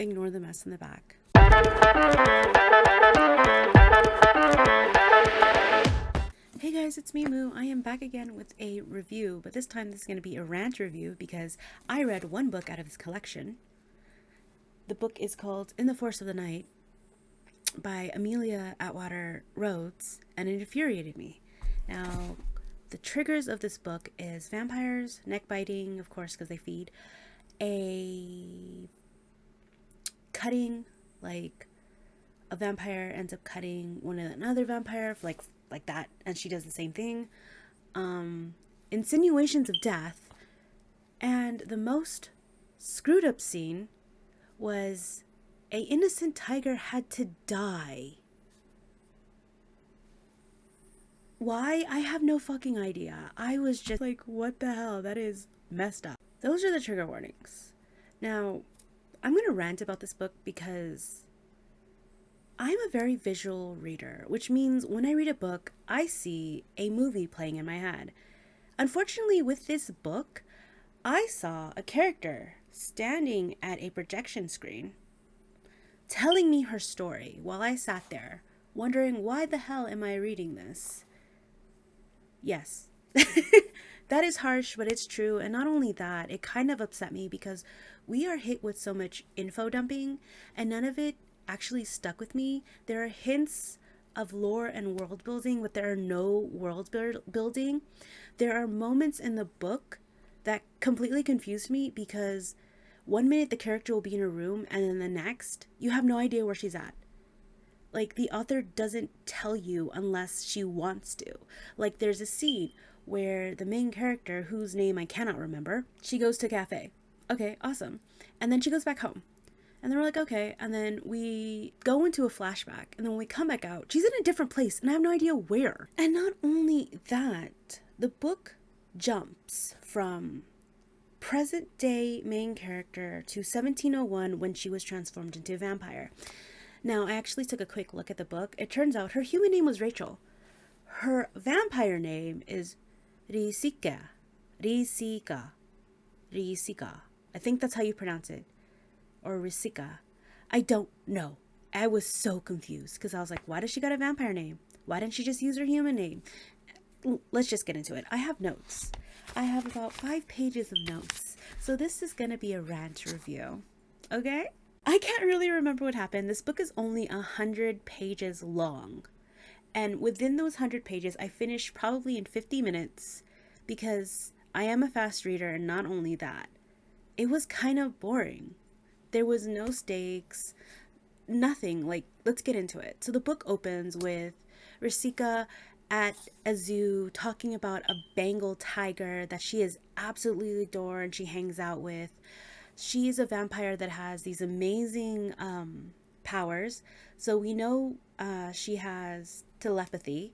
Ignore the mess in the back. Hey guys, it's me, Moo. I am back again with a review, but this time this is going to be a rant review because I read one book out of this collection. The book is called In the Force of the Night by Amelia Atwater Rhodes, and it infuriated me. Now, the triggers of this book is vampires, neck biting, of course, because they feed, a cutting, like a vampire ends up cutting another vampire, like that, and she does the same thing. Insinuations of death, and the most screwed up scene was a innocent tiger had to die. Why? I have no fucking idea. I was just like, what the hell? That is messed up. Those are the trigger warnings. Now, I'm gonna rant about this book because I'm a very visual reader, which means when I read a book, I see a movie playing in my head. Unfortunately, with this book, I saw a character standing at a projection screen telling me her story while I sat there wondering, why the hell am I reading this? Yes, that is harsh, but it's true. And not only that, it kind of upset me because we are hit with so much info dumping and none of it actually stuck with me. There are hints of lore and world building, but there are no world building. There are moments in the book that completely confused me because one minute the character will be in a room and then the next you have no idea where she's at. Like, the author doesn't tell you unless she wants to. Like, there's a scene where the main character, whose name I cannot remember, she goes to a cafe. Okay, awesome. And then she goes back home. And then we're like, okay. And then we go into a flashback. And then when we come back out, she's in a different place and I have no idea where. And not only that, the book jumps from present day main character to 1701 when she was transformed into a vampire. Now, I actually took a quick look at the book. It turns out her human name was Rachel. Her vampire name is Risika. Risika. Risika. I think that's how you pronounce it. Or Risika. I don't know. I was so confused because I was like, why does she got a vampire name? Why didn't she just use her human name? Let's just get into it. I have notes. I have about 5 pages of notes. So this is going to be a rant review. Okay? I can't really remember what happened. This book is only 100 pages long. And within those 100 pages, I finished probably in 50 minutes because I am a fast reader, and not only that, it was kind of boring. There was no stakes, nothing. Like, let's get into it. So the book opens with Risika at a zoo talking about a Bengal tiger that she is absolutely adore and she hangs out with. She is a vampire that has these amazing powers. So we know she has telepathy.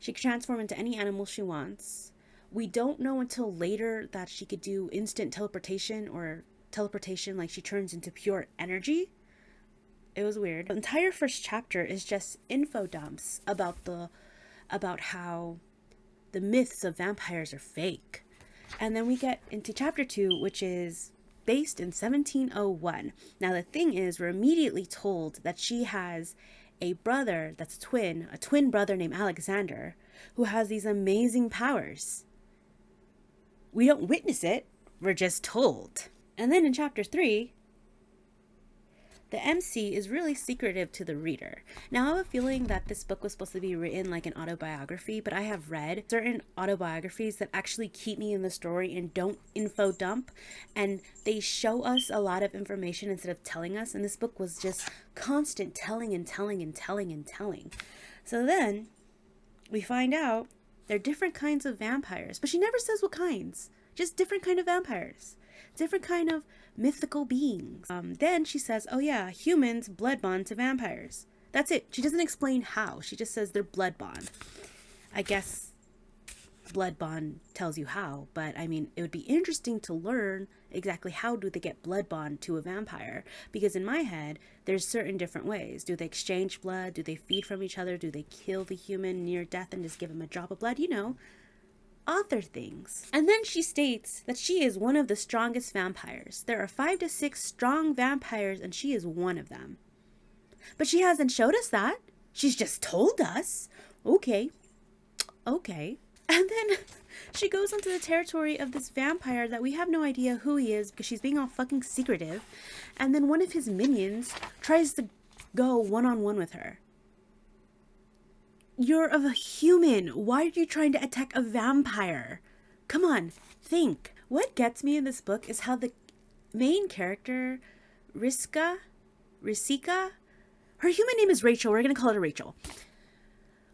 She can transform into any animal she wants. We don't know until later that she could do instant teleportation, or teleportation like she turns into pure energy. It was weird. The entire first chapter is just info dumps about how the myths of vampires are fake. And then we get into chapter 2, which is based in 1701. Now the thing is, we're immediately told that she has a brother that's a twin brother named Alexander, who has these amazing powers. We don't witness it, we're just told. And then in chapter 3, the MC is really secretive to the reader. Now, I have a feeling that this book was supposed to be written like an autobiography, but I have read certain autobiographies that actually keep me in the story and don't info dump, and they show us a lot of information instead of telling us, and this book was just constant telling and telling and telling and telling. So then we find out they're different kinds of vampires, but she never says what kinds, just different kind of vampires. Different kind of mythical beings. Then she says, oh yeah, humans blood bond to vampires. That's it. She doesn't explain how. She just says they're blood bond. I guess blood bond tells you how, but I mean, it would be interesting to learn exactly how do they get blood bond to a vampire, because in my head, there's certain different ways. Do they exchange blood? Do they feed from each other? Do they kill the human near death and just give him a drop of blood? You know, author thinks. And then she states that she is one of the strongest vampires. There are 5 to 6 strong vampires and she is one of them. But she hasn't showed us that. She's just told us. Okay. And then she goes onto the territory of this vampire that we have no idea who he is because she's being all fucking secretive. And then one of his minions tries to go one-on-one with her. You're a human. Why are you trying to attack a vampire? Come on, think. What gets me in this book is how the main character, Risika, her human name is Rachel. We're going to call her Rachel.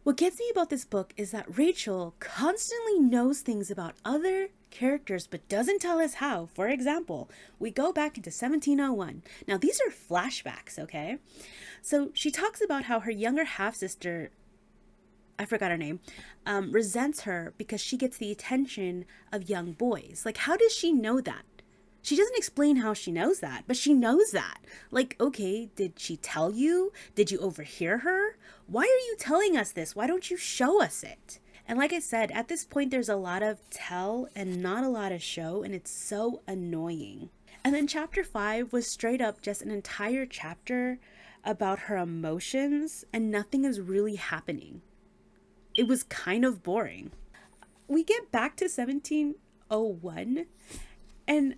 What gets me about this book is that Rachel constantly knows things about other characters but doesn't tell us how. For example, we go back into 1701. Now, these are flashbacks, okay? So she talks about how her younger half-sister, I forgot her name, resents her because she gets the attention of young boys. Like, how does she know that? She doesn't explain how she knows that, but she knows that. Like, okay, did she tell you? Did you overhear her? Why are you telling us this? Why don't you show us it? And like I said, at this point, there's a lot of tell and not a lot of show, and it's so annoying. And then chapter 5 was straight up just an entire chapter about her emotions, and nothing is really happening. It was kind of boring. We get back to 1701, and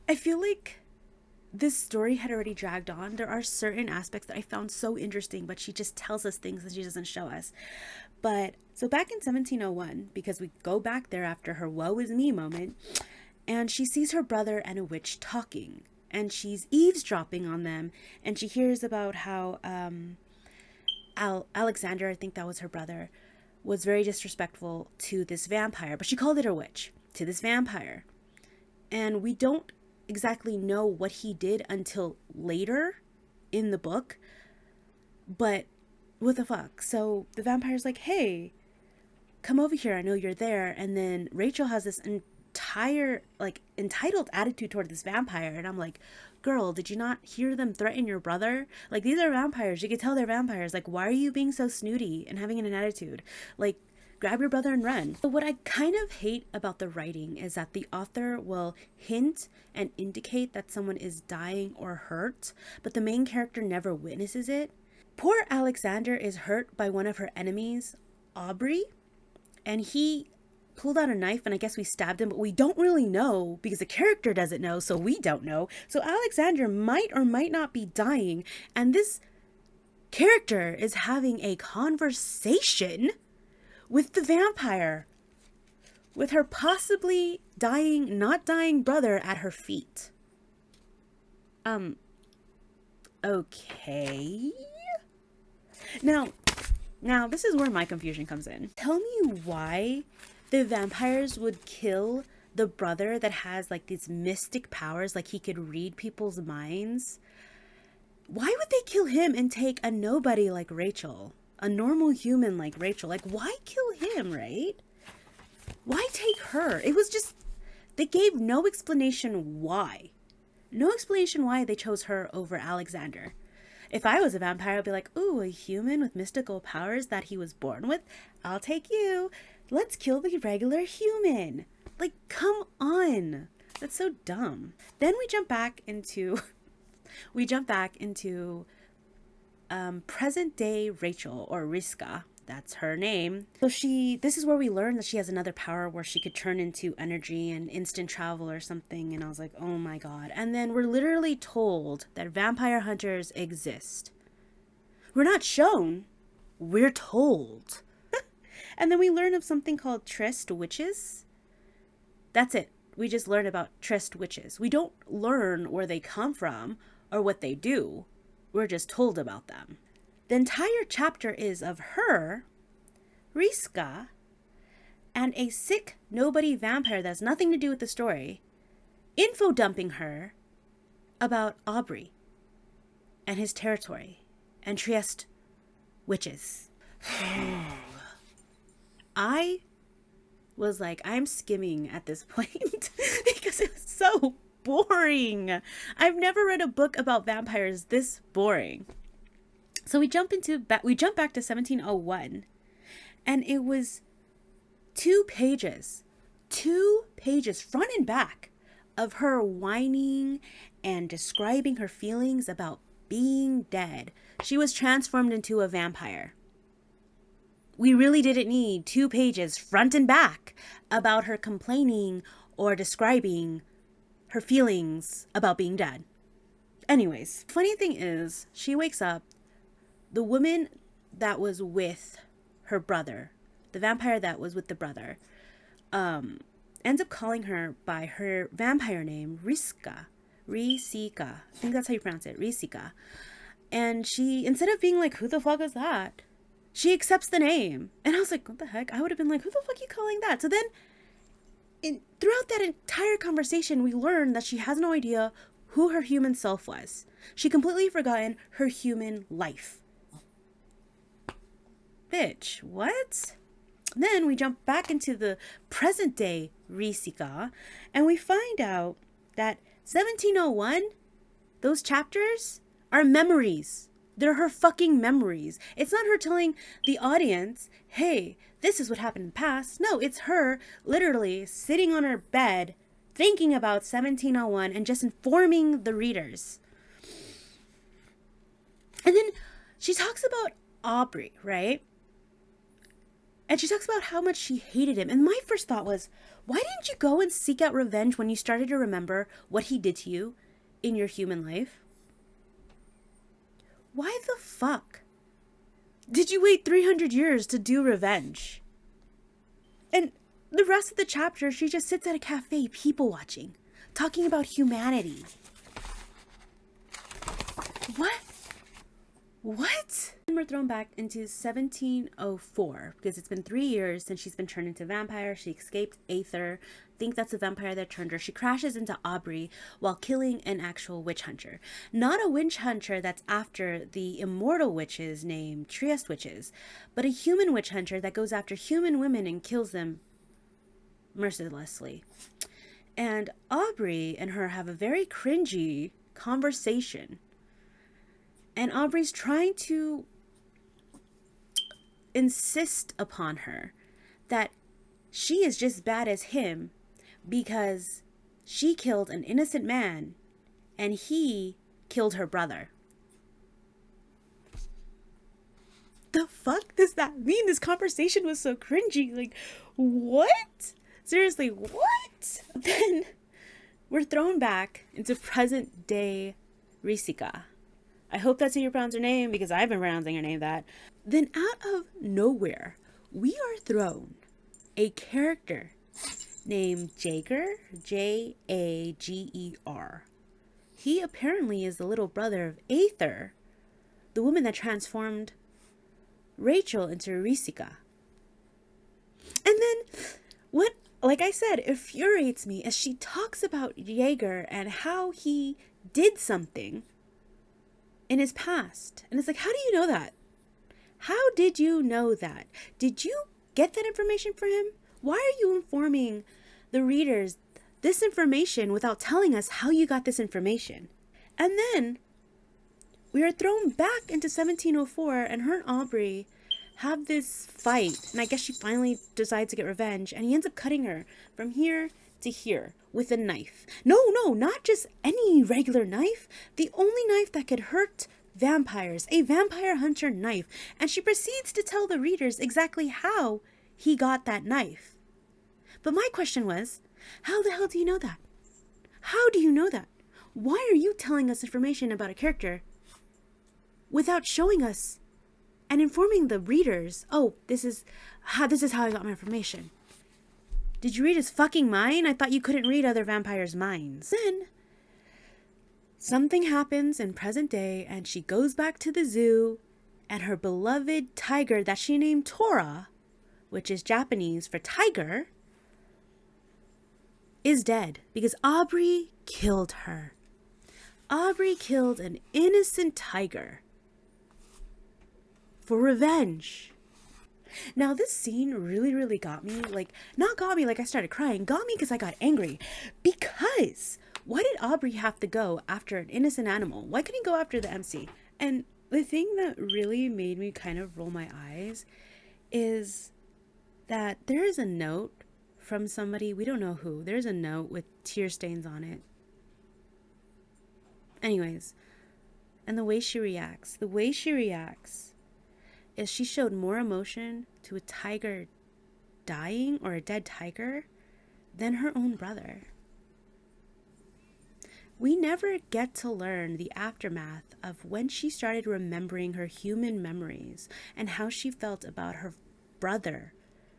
I feel like this story had already dragged on. There are certain aspects that I found so interesting, but she just tells us things that she doesn't show us. But so back in 1701, because we go back there after her woe is me moment, and she sees her brother and a witch talking, and she's eavesdropping on them, and she hears about how Alexander, I think that was her brother, was very disrespectful to this vampire, but she called it a witch, to this vampire. And we don't exactly know what he did until later in the book, but what the fuck? So the vampire's like, hey, come over here, I know you're there. And then Rachel has this entire like entitled attitude toward this vampire, and I'm like, girl, did you not hear them threaten your brother? Like, these are vampires, you can tell they're vampires. Like, why are you being so snooty and having an attitude? Like, grab your brother and run. But what I kind of hate about the writing is that the author will hint and indicate that someone is dying or hurt, but the main character never witnesses it. Poor Alexander is hurt by one of her enemies, Aubrey, and he pulled out a knife, and I guess we stabbed him, but we don't really know because the character doesn't know, so we don't know. So Alexander might or might not be dying, and this character is having a conversation with the vampire, with her possibly dying, not dying brother at her feet. Okay. Now this is where my confusion comes in. Tell me why the vampires would kill the brother that has like these mystic powers, like he could read people's minds. Why would they kill him and take a nobody like Rachel? A normal human like Rachel? Like, why kill him, right? Why take her? It was just, they gave no explanation why. No explanation why they chose her over Alexander. If I was a vampire, I'd be like, ooh, a human with mystical powers that he was born with? I'll take you. Let's kill the regular human. Like, come on. That's so dumb. Then we jump back into present day Rachel, or Risika. That's her name. So this is where we learn that she has another power where she could turn into energy and instant travel or something. And I was like, oh my God. And then we're literally told that vampire hunters exist. We're not shown, we're told. And then we learn of something called Trist witches. That's it. We just learn about Trist witches. We don't learn where they come from or what they do. We're just told about them. The entire chapter is of her, Risika, and a sick nobody vampire that has nothing to do with the story, info dumping her about Aubrey and his territory and Trieste witches. I was like, I'm skimming at this point because it was so boring. I've never read a book about vampires this boring. So we jump back to 1701, and it was 2 pages 2 pages front and back of her whining and describing her feelings about being dead. She was transformed into a vampire. We really didn't need 2 pages front and back about her complaining or describing her feelings about being dead. Anyways, funny thing is, she wakes up, the woman that was with her brother, the vampire that was with the brother, ends up calling her by her vampire name, Risika. I think that's how you pronounce it, Risika. And she, instead of being like, who the fuck is that? She accepts the name. And I was like, what the heck? I would have been like, who the fuck are you calling that? So then, throughout that entire conversation, we learned that she has no idea who her human self was. She completely forgotten her human life. Bitch, what? Then we jump back into the present day Risika, and we find out that 1701, those chapters are memories. They're her fucking memories. It's not her telling the audience, hey, this is what happened in the past. No, it's her literally sitting on her bed thinking about 1701 and just informing the readers. And then she talks about Aubrey, right? And she talks about how much she hated him. And my first thought was, why didn't you go and seek out revenge when you started to remember what he did to you in your human life? Why the fuck did you wait 300 years to do revenge? And the rest of the chapter, she just sits at a cafe, people watching, talking about humanity. What? And we're thrown back into 1704 because it's been 3 years since she's been turned into a vampire. She escaped Aether. I think that's the vampire that turned her. She crashes into Aubrey while killing an actual witch hunter. Not a witch hunter that's after the immortal witches named Trieste witches, but a human witch hunter that goes after human women and kills them mercilessly. And Aubrey and her have a very cringy conversation. And Aubrey's trying to insist upon her that she is just bad as him because she killed an innocent man and he killed her brother. The fuck does that mean? This conversation was so cringy. Like, what? Seriously, what? Then we're thrown back into present day Risika. I hope that's how you pronounce her name because I've been pronouncing her name that. Then out of nowhere, we are thrown a character named Jaeger, Jager. He apparently is the little brother of Aether, the woman that transformed Rachel into Risika. And then what, like I said, infuriates me as she talks about Jaeger and how he did something in his past. And it's like, how do you know that? How did you know that? Did you get that information from him? Why are you informing the readers this information without telling us how you got this information? And then we are thrown back into 1704 and her and Aubrey have this fight. And I guess she finally decides to get revenge and he ends up cutting her from here to here with a knife. No, not just any regular knife. The only knife that could hurt vampires, a vampire hunter knife. And she proceeds to tell the readers exactly how he got that knife. But my question was, how the hell do you know that? How do you know that? Why are you telling us information about a character without showing us and informing the readers, oh, this is how I got my information? Did you read his fucking mind? I thought you couldn't read other vampires' minds. Then something happens in present day and she goes back to the zoo and her beloved tiger that she named Tora, which is Japanese for tiger, is dead because Aubrey killed her. Aubrey killed an innocent tiger for revenge. Now, this scene really got me. Like, not got me like I started crying. Got me because I got angry. Because why did Aubrey have to go after an innocent animal? Why couldn't he go after the MC? And the thing that really made me kind of roll my eyes is that there is a note from somebody. We don't know who. There's a note with tear stains on it. Anyways, and the way she reacts is she showed more emotion to a tiger dying, or a dead tiger, than her own brother. We never get to learn the aftermath of when she started remembering her human memories and how she felt about her brother,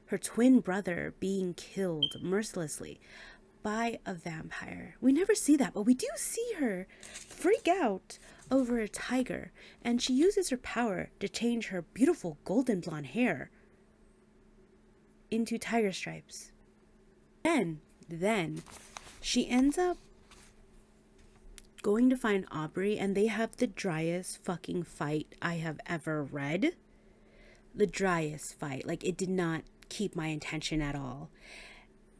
her twin brother, being killed mercilessly by a vampire. We never see that, but we do see her freak out over a tiger, and she uses her power to change her beautiful golden blonde hair into tiger stripes. Then she ends up going to find Aubrey, and they have the driest fucking fight I have ever read. The driest fight. Like, it did not keep my attention at all.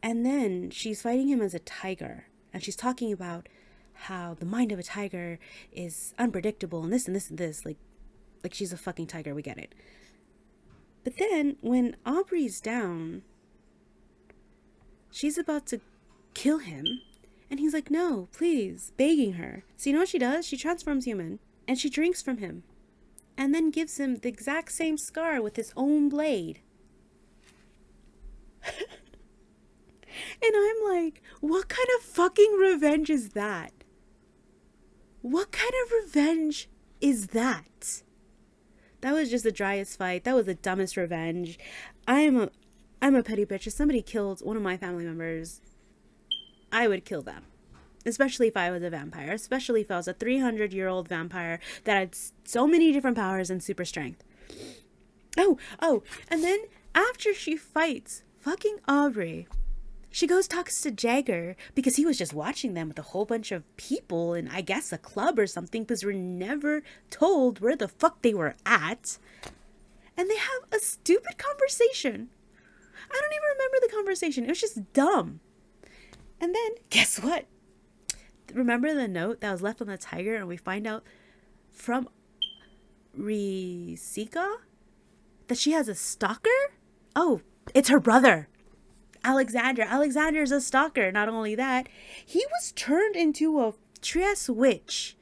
And then she's fighting him as a tiger, and she's talking about how the mind of a tiger is unpredictable, and this and this and this. Like she's a fucking tiger, we get it. But then when Aubrey's down, she's about to kill him, and he's like, no, please, begging her. So you know what she does? She transforms human, and she drinks from him, and then gives him the exact same scar with his own blade. And I'm like, what kind of fucking revenge is that? What kind of revenge is that? That was just the driest fight. That was the dumbest revenge. I'm a petty bitch. If somebody killed one of my family members, I would kill them. Especially if I was a vampire. Especially if I was a 300-year-old vampire that had so many different powers and super strength. Oh, and then after she fights fucking Aubrey, she goes talks to Jagger because he was just watching them with a whole bunch of people in, I guess, a club or something, because we're never told where the fuck they were at. And they have a stupid conversation. I don't even remember the conversation. It was just dumb. And then, guess what? Remember the note that was left on the tiger, and we find out from Risika that she has a stalker? Oh, it's her brother, Alexander. Alexander's a stalker. Not only that, he was turned into a Trieste witch,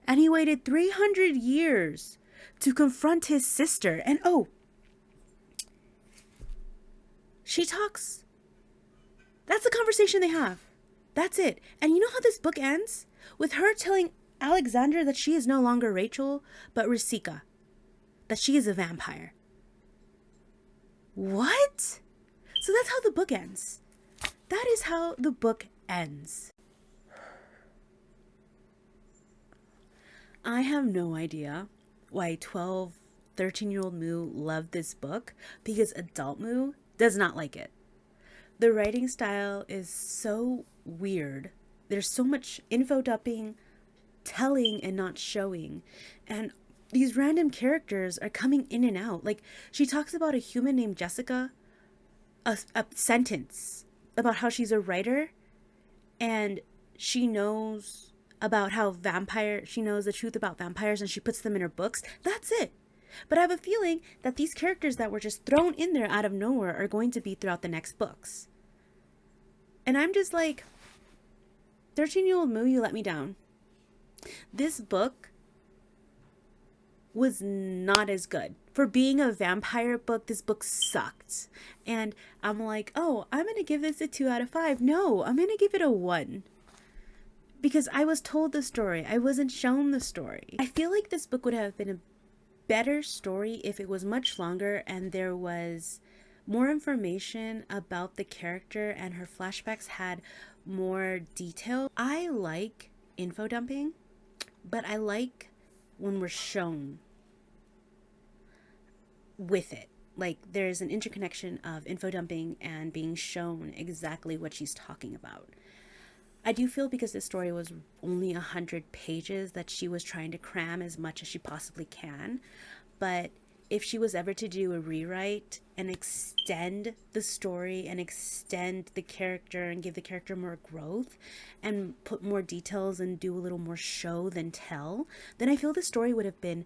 and he waited 300 years to confront his sister. And she talks. That's the conversation they have. That's it. And you know how this book ends? With her telling Alexander that she is no longer Rachel, but Risika. That she is a vampire. What? So that's how the book ends. That is how the book ends. I have no idea why 12, 13-year-old Moo loved this book, because adult Moo does not like it. The writing style is so weird. There's so much info dumping, telling and not showing. And these random characters are coming in and out. Like, she talks about a human named Jessica, a sentence about how she's a writer, and she knows about how she knows the truth about vampires, and she puts them in her books. That's it. But I have a feeling that these characters that were just thrown in there out of nowhere are going to be throughout the next books. And I'm just like, 13-year-old Moo, you let me down. This book was not as good. For being a vampire book, this book sucked. And I'm like, I'm going to give this a 2 out of 5. No, I'm going to give it a 1. Because I was told the story. I wasn't shown the story. I feel like this book would have been a better story if it was much longer and there was more information about the character and her flashbacks had more detail. I like info dumping, but I like when we're shown with it. Like, there's an interconnection of info dumping and being shown exactly what she's talking about. I do feel, because this story was only 100 pages, that she was trying to cram as much as she possibly can. But if she was ever to do a rewrite and extend the story and extend the character and give the character more growth and put more details and do a little more show than tell, then I feel the story would have been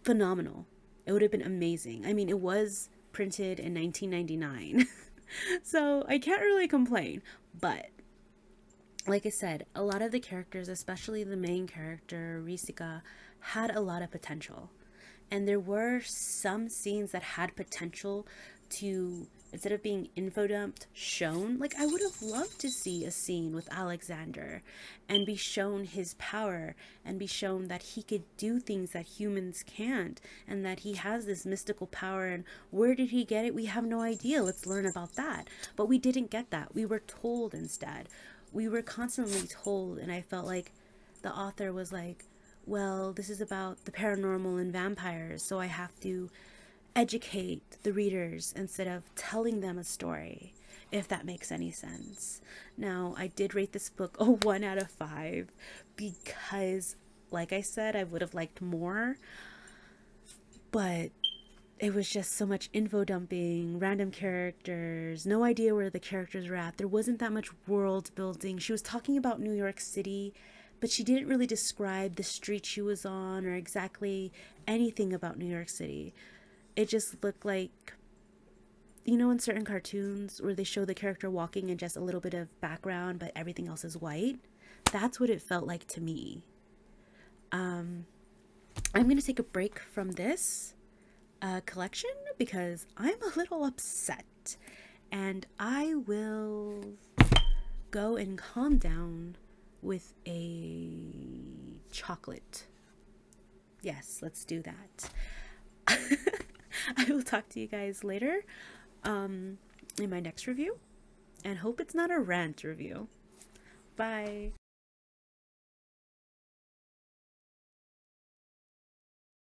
phenomenal. It would have been amazing. I mean, it was printed in 1999. So I can't really complain. But like I said, a lot of the characters, especially the main character, Risika, had a lot of potential. And there were some scenes that had potential to, instead of being info dumped, shown. Like, I would have loved to see a scene with Alexander and be shown his power and be shown that he could do things that humans can't and that he has this mystical power. And where did he get it? We have no idea. Let's learn about that. But we didn't get that. We were told instead. We were constantly told, and I felt like the author was like, well, this is about the paranormal and vampires, so I have to educate the readers instead of telling them a story, if that makes any sense. Now, I did rate this book a 1 out of 5 because, like I said, I would have liked more, but it was just so much info dumping, random characters, no idea where the characters were at. There wasn't that much world building. She was talking about New York City, but she didn't really describe the street she was on or exactly anything about New York City. It just looked like, you know, in certain cartoons where they show the character walking and just a little bit of background, but everything else is white. That's what it felt like to me. I'm going to take a break from this collection because I'm a little upset, and I will go and calm down with a chocolate. Yes, let's do that. I will talk to you guys later in my next review, and hope it's not a rant review. Bye.